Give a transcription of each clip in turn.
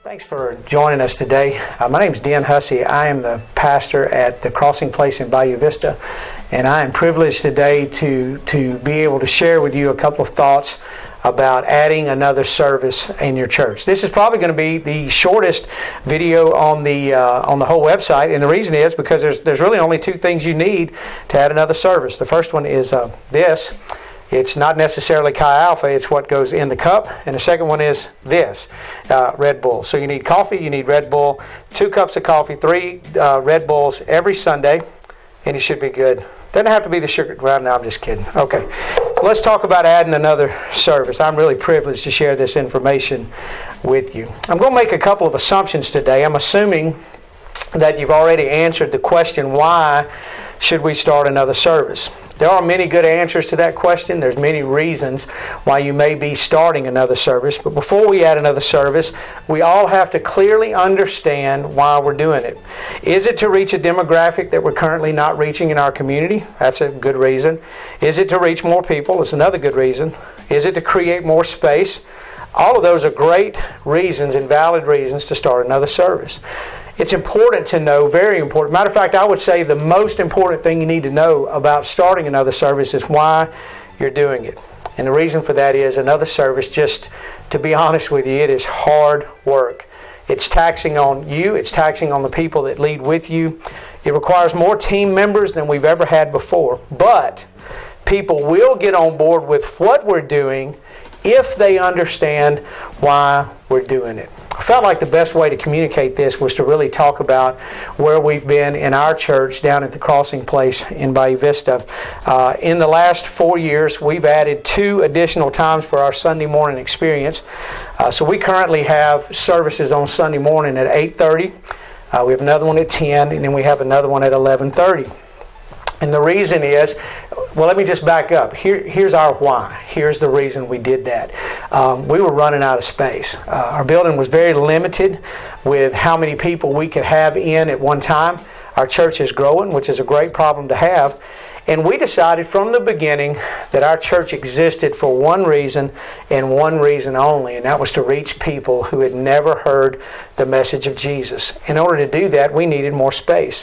Thanks for joining us today. My name is Den Hussey. I am the pastor at the Crossing Place in Bayou Vista, and I am privileged today to be able to share with you a couple of thoughts about adding another service in your church. This is probably going to be the shortest video on the whole website, and the reason is because there's really only two things you need to add another service. The first one is this. It's not necessarily Chi Alpha, it's what goes in the cup, and the second one is this. Red Bull. So you need coffee, you need Red Bull, 2 cups of coffee, 3 Red Bulls every Sunday, and you should be good. Doesn't have to be the sugar. Well, no, I'm just kidding. Okay, let's talk about adding another service. I'm really privileged to share this information with you. I'm going to make a couple of assumptions today. I'm assuming that you've already answered the question, why should we start another service? There are many good answers to that question. There's many reasons why you may be starting another service. But before we add another service, we all have to clearly understand why we're doing it. Is it to reach a demographic that we're currently not reaching in our community? That's a good reason. Is it to reach more people? It's another good reason. Is it to create more space? All of those are great reasons and valid reasons to start another service. It's important to know, very important. Matter of fact, I would say the most important thing you need to know about starting another service is why you're doing it. And the reason for that is another service, just to be honest with you, it is hard work. It's taxing on you. It's taxing on the people that lead with you. It requires more team members than we've ever had before. But people will get on board with what we're doing if they understand why we're doing it. I felt like the best way to communicate this was to really talk about where we've been in our church down at the Crossing Place in Bayou Vista. In the last 4 years, we've added 2 additional times for our Sunday morning experience. So we currently have services on Sunday morning at 8:30. We have another one at 10, and then we have another one at 11:30. And the reason is, well, let me just back up. Here's our why. Here's the reason we did that. We were running out of space. Our building was very limited with how many people we could have in at one time. Our church is growing, which is a great problem to have. And we decided from the beginning that our church existed for one reason and one reason only, and that was to reach people who had never heard the message of Jesus. In order to do that, we needed more space.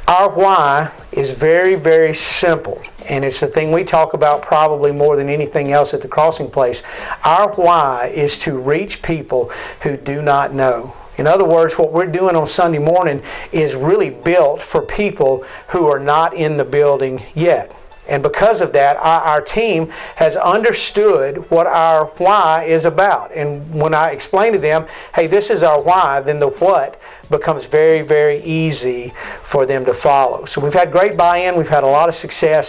Our why is very, very simple, and it's the thing we talk about probably more than anything else at the Crossing Place. Our why is to reach people who do not know. In other words, what we're doing on Sunday morning is really built for people who are not in the building yet. And because of that, our team has understood what our why is about. And when I explain to them, hey, this is our why, then the what becomes very, very easy for them to follow. So we've had great buy-in. We've had a lot of success.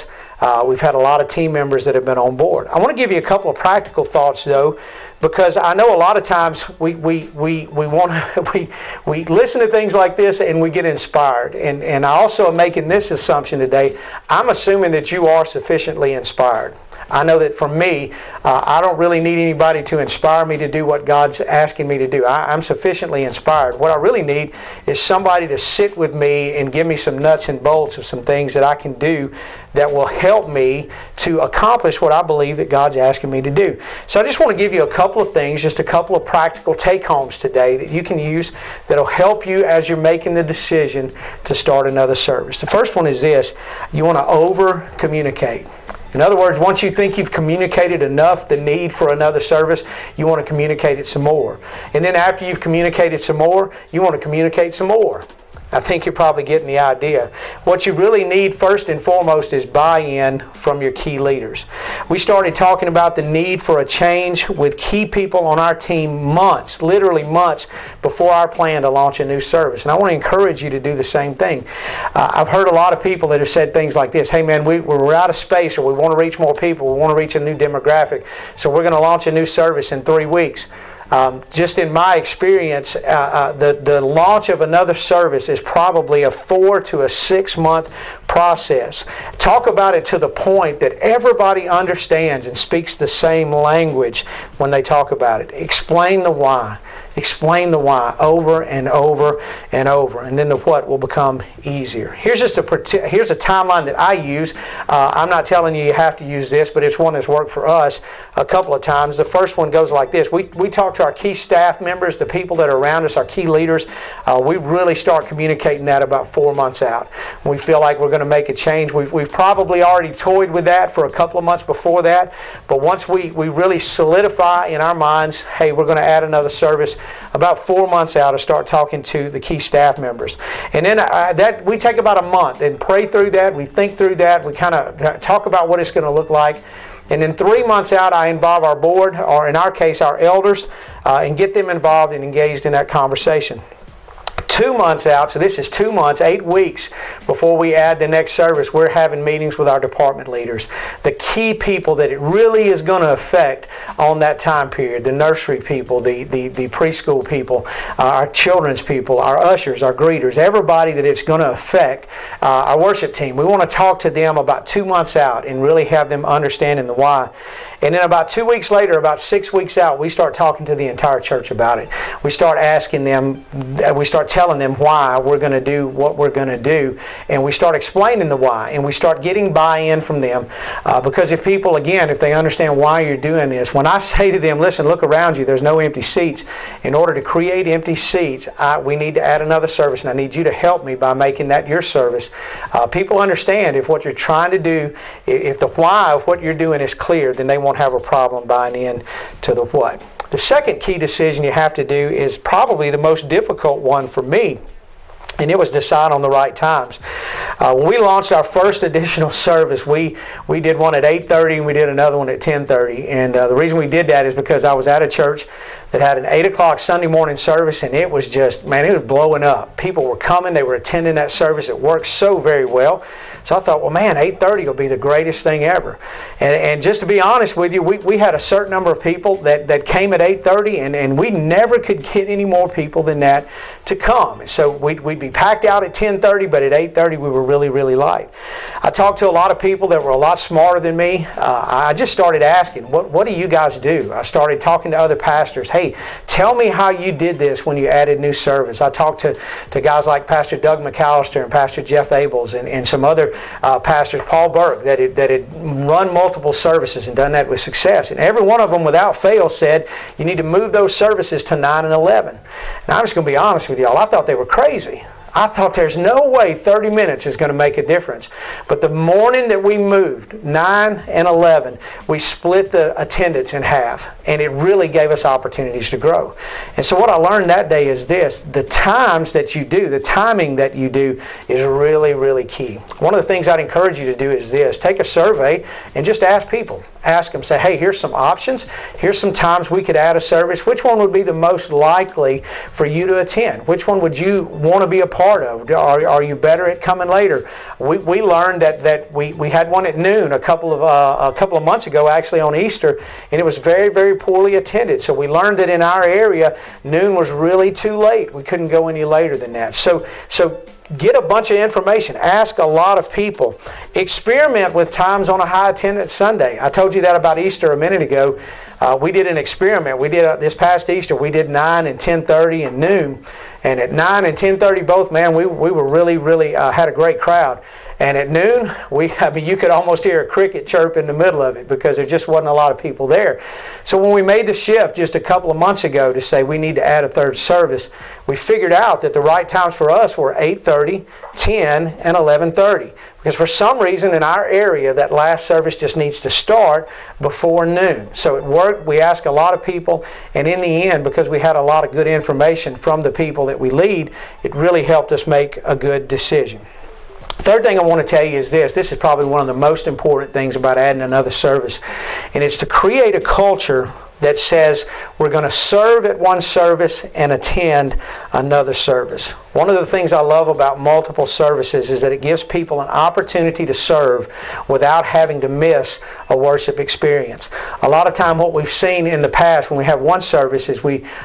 We've had a lot of team members that have been on board. I want to give you a couple of practical thoughts, though, because I know a lot of times we listen to things like this and we get inspired. And I also am making this assumption today. I'm assuming that you are sufficiently inspired. I know that for me, I don't really need anybody to inspire me to do what God's asking me to do. I'm sufficiently inspired. What I really need is somebody to sit with me and give me some nuts and bolts of some things that I can do that will help me to accomplish what I believe that God's asking me to do. So I just want to give you a couple of things, just a couple of practical take-homes today that you can use that will help you as you're making the decision to start another service. The first one is this. You want to over-communicate. In other words, once you think you've communicated enough the need for another service, you want to communicate it some more. And then after you've communicated some more, you want to communicate some more. I think you're probably getting the idea. What you really need first and foremost is buy-in from your key leaders. We started talking about the need for a change with key people on our team months, literally months, before our plan to launch a new service. And I want to encourage you to do the same thing. I've heard a lot of people that have said things like this, hey man, we're out of space, or we want to reach more people, we want to reach a new demographic, so we're going to launch a new service in 3 weeks. Just in my experience, the launch of another service is probably a 4 to a 6 month process. Talk about it to the point that everybody understands and speaks the same language when they talk about it. Explain the why. explain the why over and over and over, and then the what will become easier. Here's a timeline that I use. I'm not telling you have to use this, but it's one that's worked for us a couple of times. The first one goes like this. We talk to our key staff members, the people that are around us, our key leaders. We really start communicating that about 4 months out. We feel like we're going to make a change. We've probably already toyed with that for a couple of months before that, but once we really solidify in our minds, hey, we're going to add another service, about 4 months out, I start talking to the key staff members. And then that we take about a month and pray through that. We think through that. We kind of talk about what it's going to look like. And then 3 months out, I involve our board, or in our case, our elders, and get them involved and engaged in that conversation. 2 months out, so this is 2 months, 8 weeks before we add the next service, we're having meetings with our department leaders, the key people that it really is going to affect on that time period, the nursery people, the preschool people, our children's people, our ushers, our greeters, everybody that it's going to affect, our worship team. We want to talk to them about 2 months out and really have them understanding the why. And then about 2 weeks later, about 6 weeks out, we start talking to the entire church about it. We start asking them, we start telling them why we're going to do what we're going to do, and we start explaining the why, and we start getting buy-in from them. Because if people, again, if they understand why you're doing this, when I say to them, listen, look around you, there's no empty seats. In order to create empty seats, we need to add another service, and I need you to help me by making that your service. People understand if what you're trying to do, if the why of what you're doing is clear, then they won't have a problem buying in to the what. The second key decision you have to do is probably the most difficult one for me, and it was decide on the right times. When we launched our first additional service, we did one at 8:30 and we did another one at 10:30. And the reason we did that is because I was at a church that had an 8 o'clock Sunday morning service, and it was just, man, it was blowing up. People were coming, they were attending that service. It worked so very well. So I thought, well, man, 8:30 will be the greatest thing ever. And just to be honest with you, we had a certain number of people that came at 8:30, and we never could get any more people than that to come. So we'd be packed out at 10:30, but at 8:30 we were really, really light. I talked to a lot of people that were a lot smarter than me. I just started asking, what do you guys do? I started talking to other pastors. Hey, tell me how you did this when you added new service. I talked to guys like Pastor Doug McAllister and Pastor Jeff Abels and some other pastors, Paul Burke, that had run multiple services and done that with success. And every one of them, without fail, said you need to move those services to 9 and 11. Now, I'm just going to be honest with y'all. I thought they were crazy. I thought there's no way 30 minutes is going to make a difference. But the morning that we moved, 9 and 11, we split the attendance in half, and it really gave us opportunities to grow. And so what I learned that day is this: the times that you do, the timing that you do is really, really key. One of the things I'd encourage you to do is this: take a survey and just ask people. Ask them, say, hey, here's some options. Here's some times we could add a service. Which one would be the most likely for you to attend? Which one would you want to be a part of? Are you better at coming later? We learned that we had one at noon a couple of months ago, actually on Easter, and it was very, very poorly attended. So we learned that in our area, noon was really too late. We couldn't go any later than that. So get a bunch of information. Ask a lot of people. Experiment with times on a high attendance Sunday. I told you that about Easter a minute ago. We did an experiment. We did this past Easter. We did 9 and 10:30 and noon. And at 9 and 10:30 both, man, we were really, really had a great crowd. And at noon, you could almost hear a cricket chirp in the middle of it because there just wasn't a lot of people there. So when we made the shift just a couple of months ago to say we need to add a third service, we figured out that the right times for us were 8:30, 10, and 11:30. Because for some reason in our area, that last service just needs to start before noon. So it worked. We asked a lot of people, and in the end, because we had a lot of good information from the people that we lead, it really helped us make a good decision. Third thing I want to tell you is this. This is probably one of the most important things about adding another service, and it's to create a culture that says we're going to serve at one service and attend another service. One of the things I love about multiple services is that it gives people an opportunity to serve without having to miss a worship experience. A lot of time what we've seen in the past when we have one service is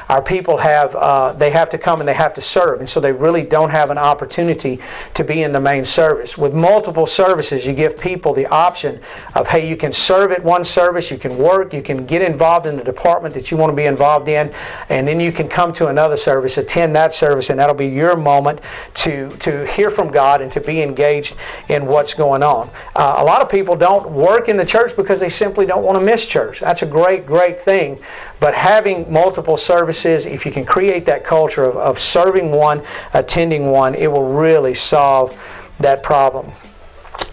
our people they have to come and they have to serve, and so they really don't have an opportunity to be in the main service. With multiple services, you give people the option of, hey, you can serve at one service, you can work, you can get involved in the department that you want to be be involved in, and then you can come to another service, attend that service, and that'll be your moment to hear from God and to be engaged in what's going on. A lot of people don't work in the church because they simply don't want to miss church. That's a great thing. But having multiple services, if you can create that culture of serving one, attending one, it will really solve that problem.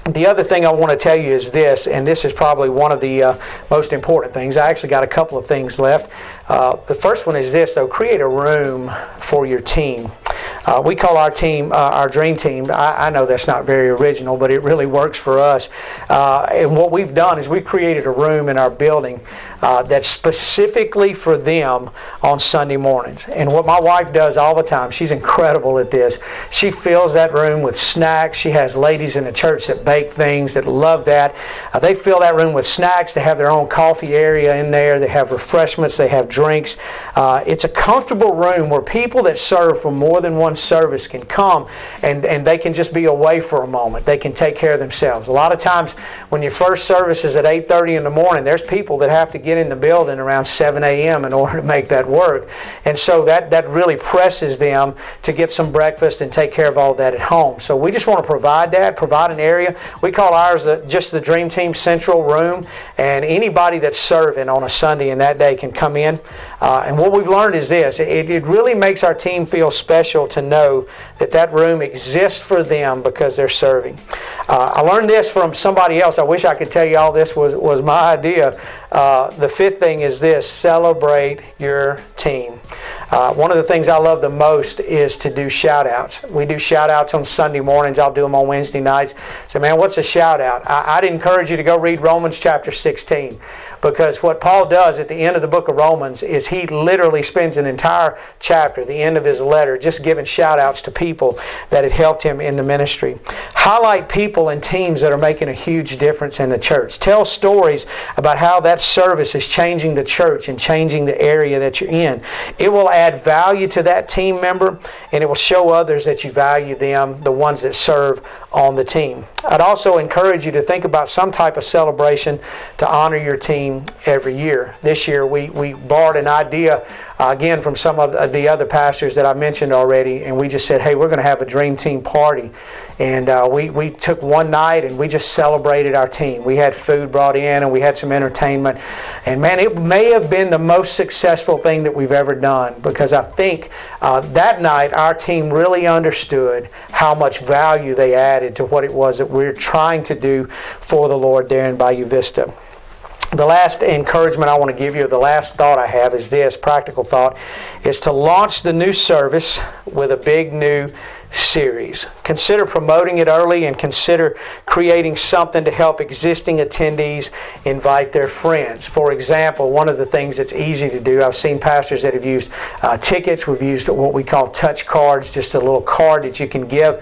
The other thing I want to tell you is this, and this is probably one of the most important things. I actually got a couple of things left. The first one is this, though: create a room for your team. We call our team our dream team. I know that's not very original, but it really works for us. And what we've done is we've created a room in our building that's specifically for them on Sunday mornings. And what my wife does all the time, she's incredible at this. She fills that room with snacks. She has ladies in the church that bake things, that love that. They fill that room with snacks. They have their own coffee area in there. They have refreshments. They have drinks. It's a comfortable room where people that serve for more than one service can come and they can just be away for a moment. They can take care of themselves. A lot of times when your first service is at 8:30 in the morning, there's people that have to get in the building around 7 a.m. in order to make that work. And so that really presses them to get some breakfast and take care of all that at home. So we just want to provide an area. We call ours just the Dream Team Central Room, and anybody that's serving on a Sunday and that day can come in. And what we've learned is this: it really makes our team feel special to know that room exists for them because they're serving. I learned this from somebody else. I wish I could tell you all this was my idea. The fifth thing is this: celebrate your team. One of the things I love the most is to do shout-outs. We do shout-outs on Sunday mornings. I'll do them on Wednesday nights. So, man, what's a shout-out? I'd encourage you to go read Romans chapter 16. Because what Paul does at the end of the book of Romans is he literally spends an entire chapter, the end of his letter, just giving shout-outs to people that had helped him in the ministry. Highlight people and teams that are making a huge difference in the church. Tell stories about how that service is changing the church and changing the area that you're in. It will add value to that team member, and it will show others that you value them, the ones that serve on the team. I'd also encourage you to think about some type of celebration to honor your team every year. This year we borrowed an idea again from some of the other pastors that I mentioned already, and we just said, hey, we're going to have a dream team party. And we took one night and we just celebrated our team. We had food brought in and we had some entertainment. And man, it may have been the most successful thing that we've ever done, because I think that night our team really understood how much value they added to what it was that we're trying to do for the Lord there in Bayou Vista. The last encouragement I want to give you, the last thought I have is this, practical thought, is to launch the new service with a big new series. Consider promoting it early and consider creating something to help existing attendees invite their friends. For example, one of the things that's easy to do, I've seen pastors that have used tickets. We've used what we call touch cards, just a little card that you can give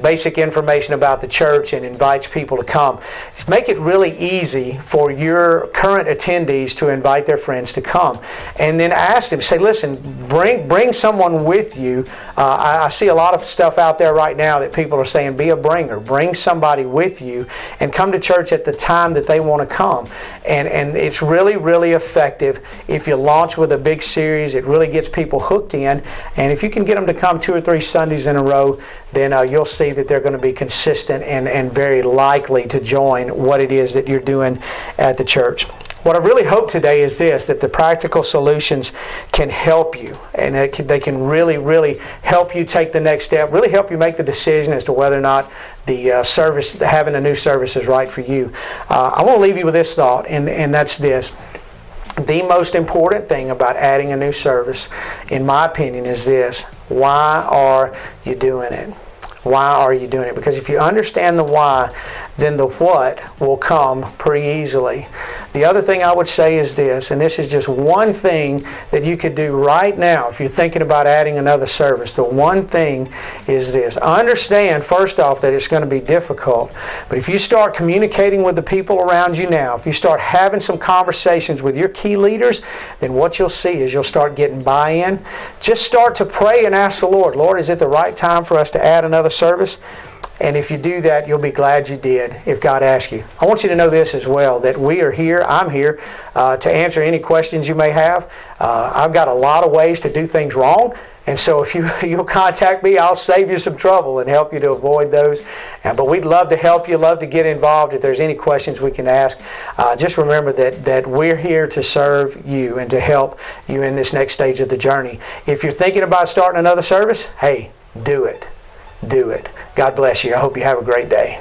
basic information about the church and invites people to come. Just make it really easy for your current attendees to invite their friends to come. And then ask them, say, listen, bring someone with you. I see a lot of stuff out there right now that people are saying, be a bringer. Bring somebody with you and come to church at the time that they want to come. And it's really, really effective if you launch with a big series. It really gets people hooked in. And if you can get them to come 2 or 3 Sundays in a row, then you'll see that they're going to be consistent and very likely to join what it is that you're doing at the church. What I really hope today is this, that the practical solutions can help you, and they can really, really help you take the next step, really help you make the decision as to whether or not the having a new service is right for you. I want to leave you with this thought, and that's this. The most important thing about adding a new service, in my opinion, is this: why are you doing it? Why are you doing it? Because if you understand the why, then the what will come pretty easily. The other thing I would say is this, and this is just one thing that you could do right now if you're thinking about adding another service. The one thing is this. Understand, first off, that it's going to be difficult. But if you start communicating with the people around you now, if you start having some conversations with your key leaders, then what you'll see is you'll start getting buy-in. Just start to pray and ask the Lord, Lord, is it the right time for us to add another service? And if you do that, you'll be glad you did if God asks you. I want you to know this as well, that we are here, I'm here, to answer any questions you may have. I've got a lot of ways to do things wrong. And so if you'll contact me, I'll save you some trouble and help you to avoid those. But we'd love to help you, love to get involved. If there's any questions we can ask, just remember that we're here to serve you and to help you in this next stage of the journey. If you're thinking about starting another service, hey, do it. Do it. God bless you. I hope you have a great day.